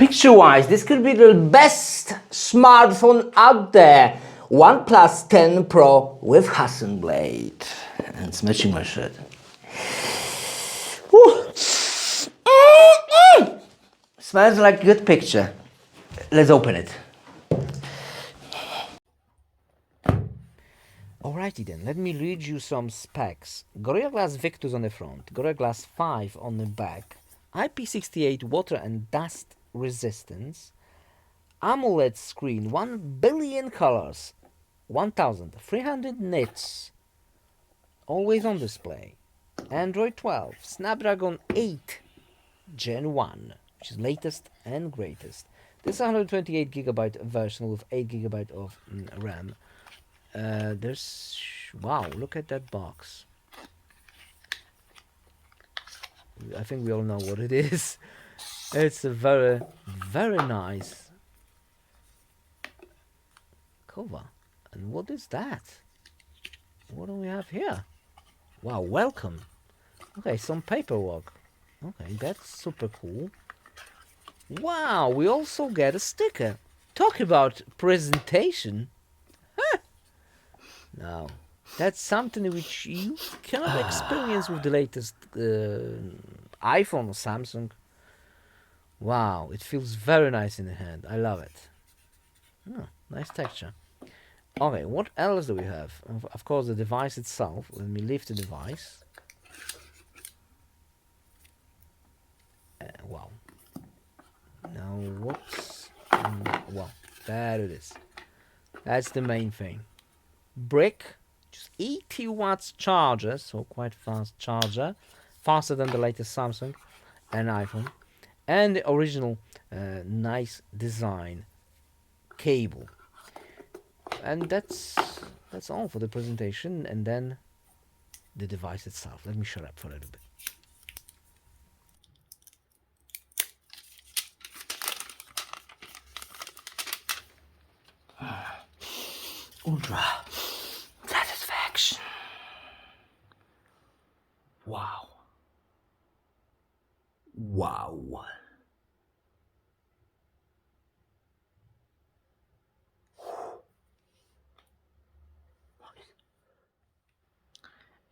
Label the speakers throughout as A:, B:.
A: Picture-wise, this could be the best smartphone out there. OnePlus 10 Pro with Hassan blade. And it's matching my shirt. Smells like a good picture. Let's open it. Alrighty then, let me read you some specs. Gorilla Glass Victus on the front, Gorilla Glass 5 on the back, IP68 water and dust resistance, AMOLED screen, 1 billion colors, 1300 nits, always on display, Android 12, Snapdragon 8 Gen 1, which is latest and greatest. This is a 128GB version with 8GB of RAM. Wow, look at that box. I think we all know what it is. It's a very, very nice cover. And what is that? What do we have here? Wow, welcome. Okay, some paperwork. Okay, that's super cool. Wow, we also get a sticker. Talk about presentation. Now, that's something which you cannot experience with the latest iPhone or Samsung. Wow, it feels very nice in the hand. I love it. Oh, nice texture. Okay, what else do we have? Of course, the device itself. Let me lift the device. Wow. Now, what's... well, there it is. That's the main thing. Brick, just 80 watts charger, so quite fast charger, faster than the latest Samsung and iPhone, and the original nice design cable. And that's all for the presentation, and then the device itself. Let me shut up for a little bit. Ultra satisfaction. Wow. Wow.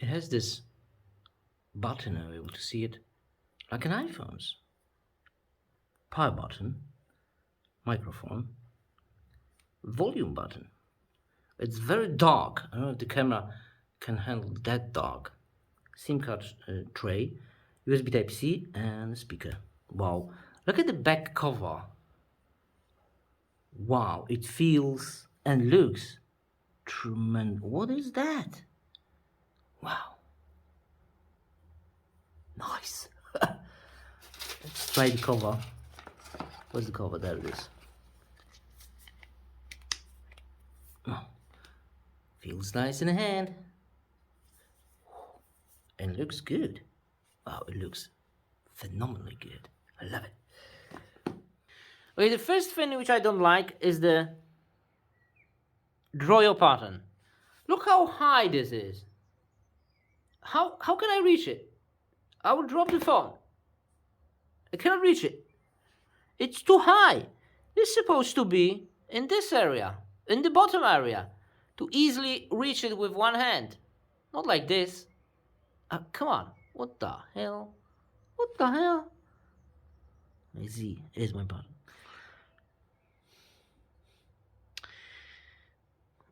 A: It has this button, I'm able to see it like an iPhone's. Power button, microphone, volume button. It's very dark. I don't know if the camera can handle that dark. SIM card tray, USB Type-C, and a speaker. Wow, look at the back cover. Wow, it feels and looks tremendous. What is that? Wow. Nice. Let's try the cover. Where's the cover? There it is. Oh. Feels nice in the hand. And looks good. Wow, it looks phenomenally good. I love it. Okay, the first thing which I don't like is the draw your pattern. Look how high this is. How can I reach it? I will drop the phone. I cannot reach it. It's too high. It's supposed to be in this area, in the bottom area, to easily reach it with one hand. Not like this. Come on. What the hell? What the hell? I see. Here's my button.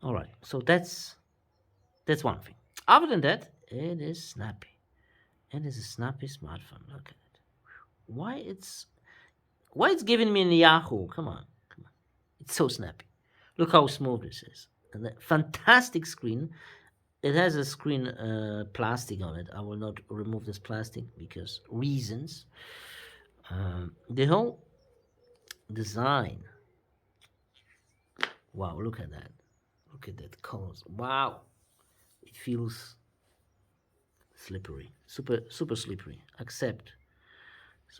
A: Alright, so that's one thing. Other than that, it is snappy. It is a snappy smartphone. Look at it. Why it's giving me a Yahoo? Come on. It's so snappy. Look how smooth this is. And fantastic screen. It has a screen plastic on it. I will not remove this plastic because reasons. The whole design. Wow, look at that. Look at that colors. Wow. It feels slippery. Super slippery. Except,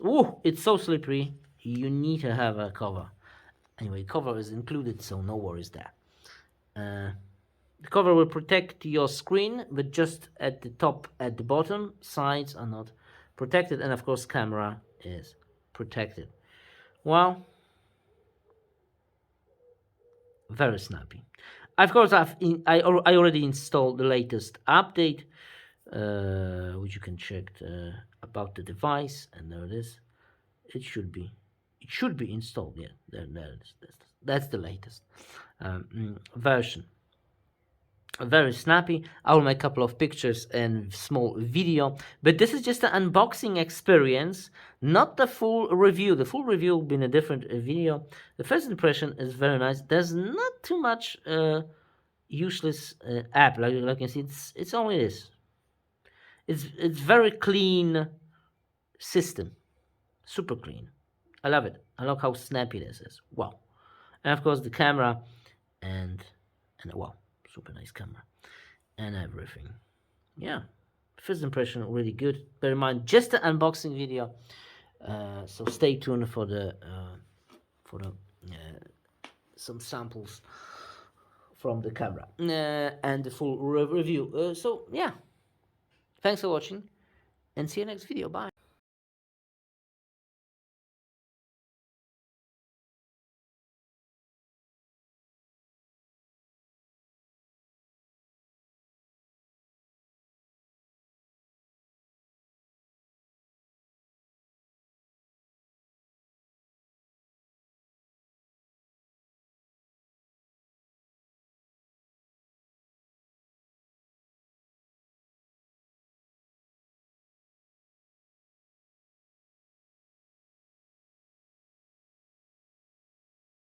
A: oh, it's so slippery. You need to have a cover. Anyway, cover is included, so no worries there. The cover will protect your screen, but just at the top, at the bottom, sides are not protected, and of course camera is protected. Well, very snappy. Of course, I already installed the latest update, which you can check about the device, and there it is. It should be installed. Yeah, there it is. That's the latest version. Very snappy. I will make a couple of pictures and small video, but this is just an unboxing experience, not the full review. The full review will be in a different video. The first impression is very nice. There's not too much useless app, like you can see. It's only this. It's very clean system, super clean. I love it. I love how snappy this is. Wow. And of course the camera, and wow, super nice camera and everything. Yeah, first impression really good. Bear in mind, just an unboxing video, so stay tuned for the some samples from the camera and the full review. So yeah, thanks for watching, and see you next video. Bye.